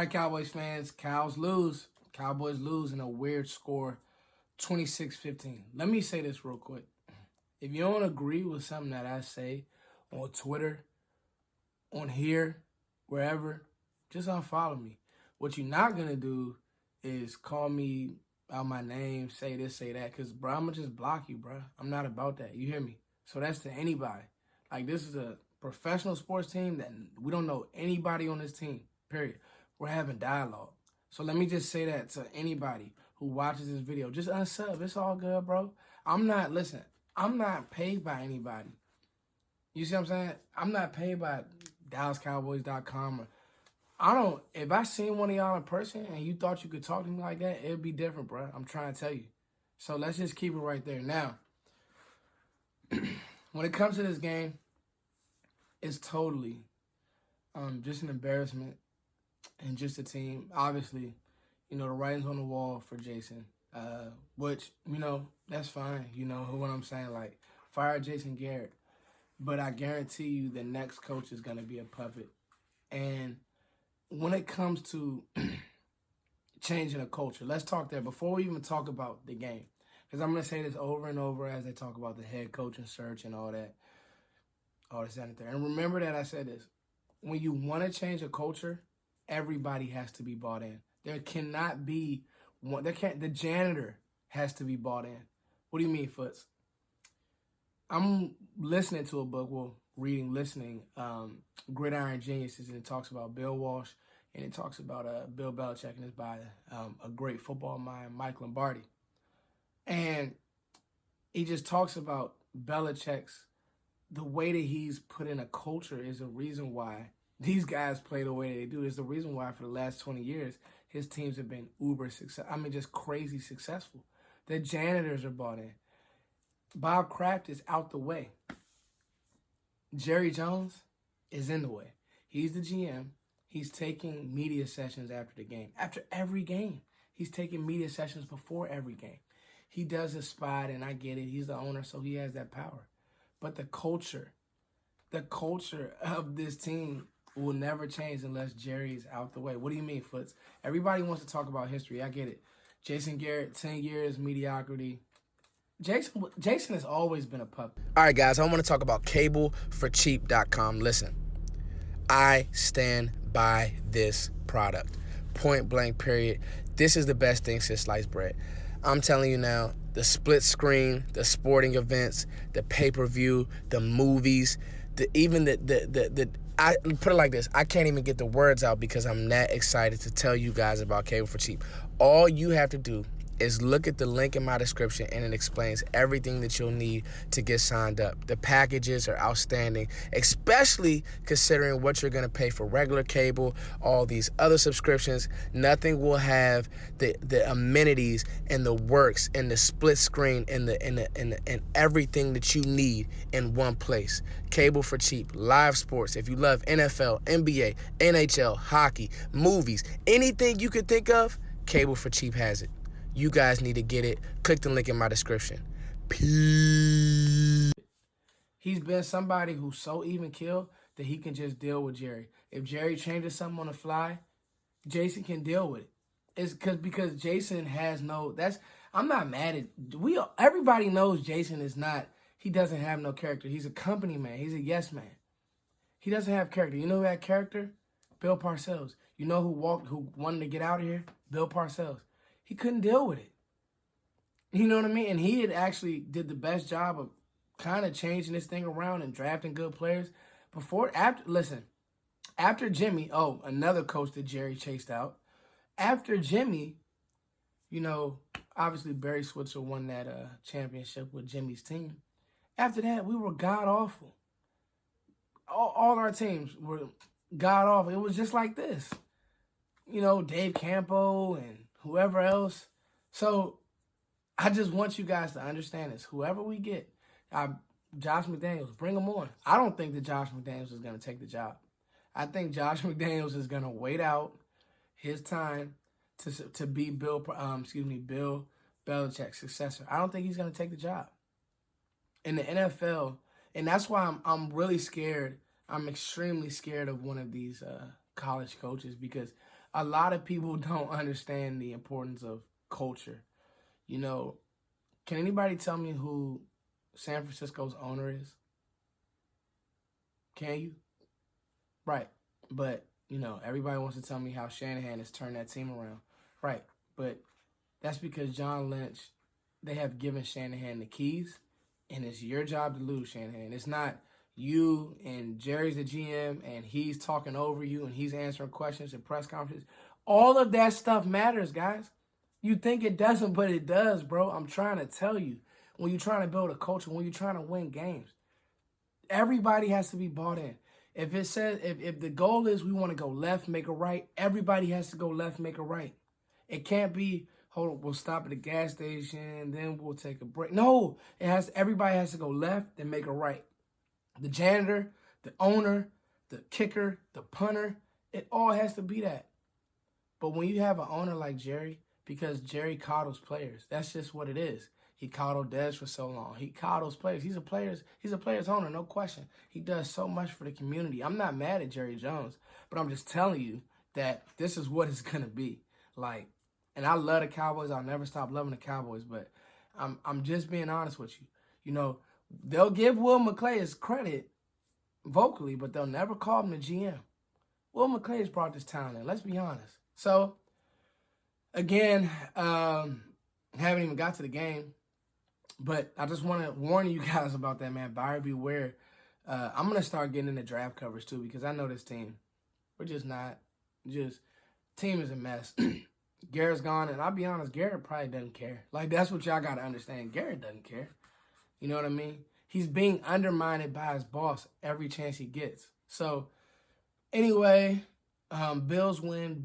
All right, Cowboys fans, Cows lose. Cowboys lose in a weird score, 26-15. Let me say this real quick. If you don't agree with something that I say on Twitter, on here, wherever, just unfollow me. What you're not going to do is call me out my name, say this, say that, because, bro, I'm going to just block you, bro. I'm not about that. You hear me? So that's to anybody. Like, this is a professional sports team that we don't know anybody on this team, period. We're having dialogue. So let me just say that to anybody who watches this video. Just unsub. It's all good, bro. I'm not paid by anybody. You see what I'm saying? I'm not paid by DallasCowboys.com. If I seen one of y'all in person and you thought you could talk to me like that, it'd be different, bro. I'm trying to tell you. So let's just keep it right there. Now, when it comes to this game, it's totally just an embarrassment and just a team. Obviously, the writing's on the wall for Jason, which, that's fine. You know what I'm saying? Like, fire Jason Garrett. But I guarantee you the next coach is going to be a puppet. And when it comes to changing a culture, let's talk there before we even talk about the game. Because I'm going to say this over and over as they talk about the head coaching search and all that. All this and there. And remember that I said this. When you want to change a culture, everybody has to be bought in. There cannot be one. The janitor has to be bought in. What do you mean, Foots? I'm listening to a book, listening, Gridiron Geniuses, and it talks about Bill Walsh, and it talks about Bill Belichick, and it's by a great football mind, Mike Lombardi. And he just talks about Belichick's, the way that he's put in a culture is a reason why these guys play the way they do. Is the reason why for the last 20 years, his teams have been uber successful. I mean, just crazy successful. The janitors are bought in. Bob Kraft is out the way. Jerry Jones is in the way. He's the GM. He's taking media sessions after the game. After every game. He's taking media sessions before every game. He does a spot, and I get it. He's the owner, so he has that power. But the culture of this team will never change unless Jerry is out the way. What do you mean, Foots? Everybody wants to talk about history. I get it. Jason Garrett, 10 years, mediocrity. Jason has always been a puppet. All right, guys, I want to talk about cableforcheap.com. Listen, I stand by this product. Point blank, period. This is the best thing since sliced bread. I'm telling you now, the split screen, the sporting events, the pay-per-view, the movies, I put it like this. I can't even get the words out because I'm that excited to tell you guys about Cable for Cheap. All you have to do is look at the link in my description, and it explains everything that you'll need to get signed up. The packages are outstanding, especially considering what you're going to pay for regular cable, all these other subscriptions. Nothing will have the amenities and the works and the split screen and everything that you need in one place. Cable for Cheap, live sports. If you love NFL, NBA, NHL, hockey, movies, anything you could think of, Cable for Cheap has it. You guys need to get it. Click the link in my description. Peace. He's been somebody who's so even keeled that he can just deal with Jerry. If Jerry changes something on the fly, Jason can deal with it. It's because Jason has I'm not mad at everybody knows Jason is not. He doesn't have no character. He's a company man. He's a yes man. He doesn't have character. You know who had character? Bill Parcells. You know who wanted to get out of here? Bill Parcells. He couldn't deal with it. You know what I mean? And he had actually did the best job of kind of changing this thing around and drafting good players. After Jimmy, another coach that Jerry chased out. After Jimmy, obviously Barry Switzer won that championship with Jimmy's team. After that, we were god-awful. All our teams were god-awful. It was just like this. Dave Campo and whoever else. So I just want you guys to understand this. Whoever we get, Josh McDaniels, bring him on. I don't think that Josh McDaniels is going to take the job. I think Josh McDaniels is going to wait out his time to be Bill Belichick's successor. I don't think he's going to take the job. In the NFL, and that's why I'm really scared. I'm extremely scared of one of these college coaches because a lot of people don't understand the importance of culture. You know, can anybody tell me who San Francisco's owner is? Can you? Right. But, everybody wants to tell me how Shanahan has turned that team around. Right. But that's because John Lynch, they have given Shanahan the keys, and it's your job to lose, Shanahan. It's not you and Jerry's the GM, and he's talking over you, and he's answering questions at press conferences. All of that stuff matters, guys. You think it doesn't, but it does, bro. I'm trying to tell you. When you're trying to build a culture, when you're trying to win games, everybody has to be bought in. If it says if the goal is we want to go left, make a right, everybody has to go left, make a right. It can't be, hold on, we'll stop at the gas station, then we'll take a break. No, everybody has to go left and make a right. The janitor, the owner, the kicker, the punter, it all has to be that. But when you have an owner like Jerry, because Jerry coddles players, that's just what it is. He coddled Dez for so long. He coddles players. He's a player's owner, no question. He does so much for the community. I'm not mad at Jerry Jones, but I'm just telling you that this is what it's gonna be. And I love the Cowboys. I'll never stop loving the Cowboys, but I'm just being honest with you. They'll give Will McClay his credit vocally, but they'll never call him the GM. Will McClay has brought this talent in. Let's be honest. So, again, haven't even got to the game. But I just want to warn you guys about that, man. Buyer beware. I'm going to start getting into draft coverage, too, because I know this team. We're just not. Team is a mess. Garrett's gone, and I'll be honest, Garrett probably doesn't care. That's what y'all got to understand. Garrett doesn't care. You know what I mean? He's being undermined by his boss every chance he gets. So, anyway, Bills win.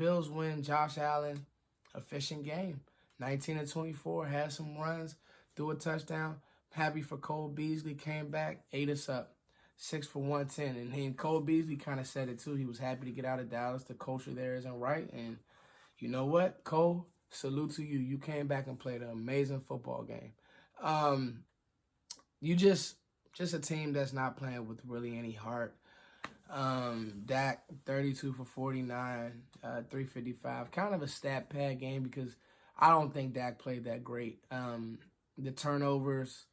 Josh Allen, efficient game. 19-24, had some runs. Threw a touchdown. Happy for Cole Beasley. Came back, ate us up. 6 for 110. And then Cole Beasley kind of said it too. He was happy to get out of Dallas. The culture there isn't right. And you know what, Cole? Salute to you. You came back and played an amazing football game. You just a team that's not playing with really any heart. Dak, 32 for 49, 355. Kind of a stat pad game because I don't think Dak played that great. The turnovers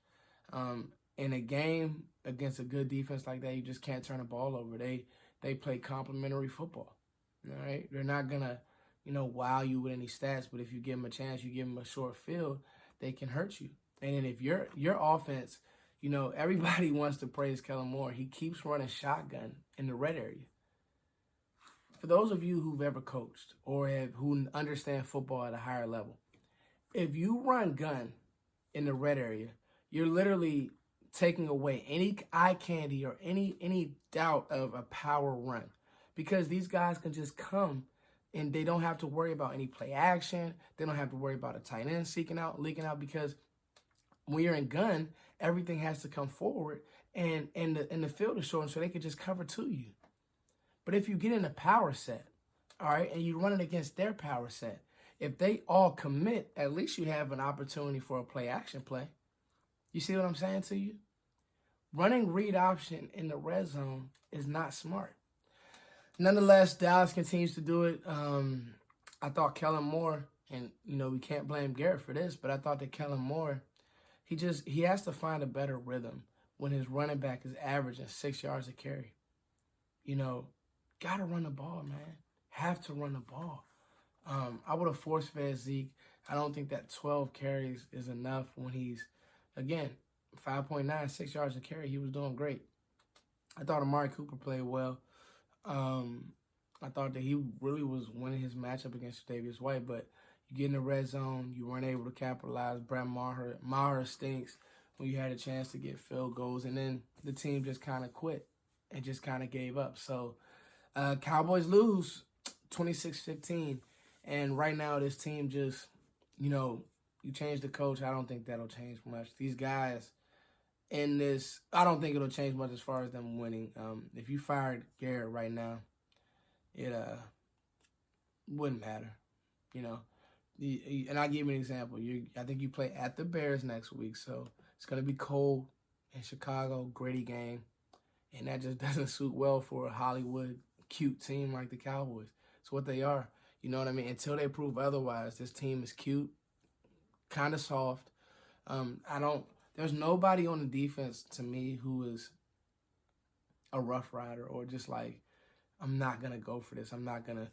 in a game against a good defense like that, you just can't turn the ball over. They play complimentary football. All right, they're not gonna wow you with any stats, but if you give them a chance, you give them a short field, they can hurt you. And then if your offense, everybody wants to praise Kellen Moore. He keeps running shotgun in the red area. For those of you who've ever coached or who understand football at a higher level, if you run gun in the red area, you're literally taking away any eye candy or any doubt of a power run, because these guys can just come and they don't have to worry about any play action. They don't have to worry about a tight end leaking out, because when you're in gun, everything has to come forward and the field is short, so they can just cover to you. But if you get in a power set, all right, and you run it against their power set, if they all commit, at least you have an opportunity for a play action play. You see what I'm saying to you? Running read option in the red zone is not smart. Nonetheless, Dallas continues to do it. I thought Kellen Moore, and we can't blame Garrett for this, but I thought that Kellen Moore, he has to find a better rhythm when his running back is averaging 6 yards a carry. Gotta run the ball, man. Have to run the ball. I would have force-fed Zeke. I don't think that 12 carries is enough when he's, again, 5.9, 6 yards a carry. He was doing great. I thought Amari Cooper played well. I thought that he really was winning his matchup against Davis White, but you get in the red zone, you weren't able to capitalize. Brett Maher stinks when you had a chance to get field goals, and then the team just kind of quit and just kind of gave up. So Cowboys lose 26-15. And right now, this team just, you change the coach. I don't think that'll change much. These guys I don't think it'll change much as far as them winning. If you fired Garrett right now, it wouldn't matter, And I'll give you an example. I think you play at the Bears next week, so it's going to be cold in Chicago, gritty game. And that just doesn't suit well for a Hollywood cute team like the Cowboys. It's what they are. You know what I mean? Until they prove otherwise, this team is cute, kind of soft. There's nobody on the defense to me who is a rough rider or just like, I'm not going to go for this. I'm going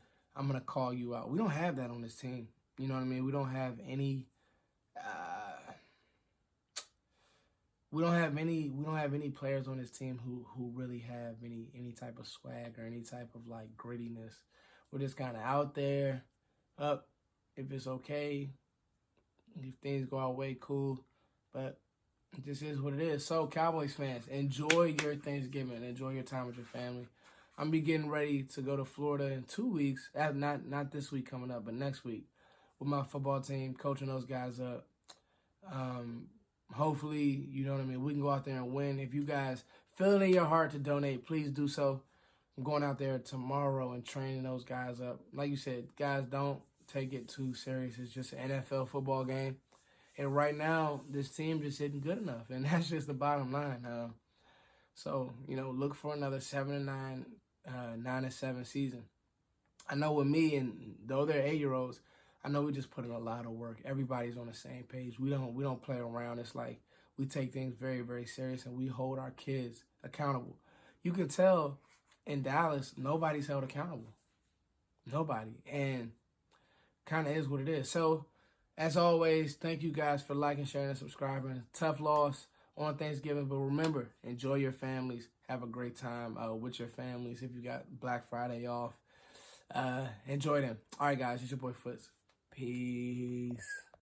to call you out. We don't have that on this team. You know what I mean? We don't have any, we don't have any players on this team who really have any type of swag or any type of like grittiness. We're just kind of out there, up if it's okay. If things go our way, cool. But it just is what it is. So, Cowboys fans, enjoy your Thanksgiving. Enjoy your time with your family. I'm be getting ready to go to Florida in 2 weeks. Not this week coming up, but next week with my football team, coaching those guys up. Hopefully, you know what I mean, we can go out there and win. If you guys feel it in your heart to donate, please do so. I'm going out there tomorrow and training those guys up. Like you said, guys, don't take it too serious. It's just an NFL football game. And right now, this team just isn't good enough. And that's just the bottom line. So, look for another 7-9, 9-7 season. I know with me, and though they're 8-year-olds, I know we just put in a lot of work. Everybody's on the same page. We don't play around. It's like we take things very, very serious, and we hold our kids accountable. You can tell in Dallas, nobody's held accountable. Nobody. And kind of is what it is. So, as always, thank you guys for liking, sharing, and subscribing. Tough loss on Thanksgiving, but remember, enjoy your families. Have a great time with your families. If you got Black Friday off, enjoy them. All right, guys, it's your boy Foots. Peace.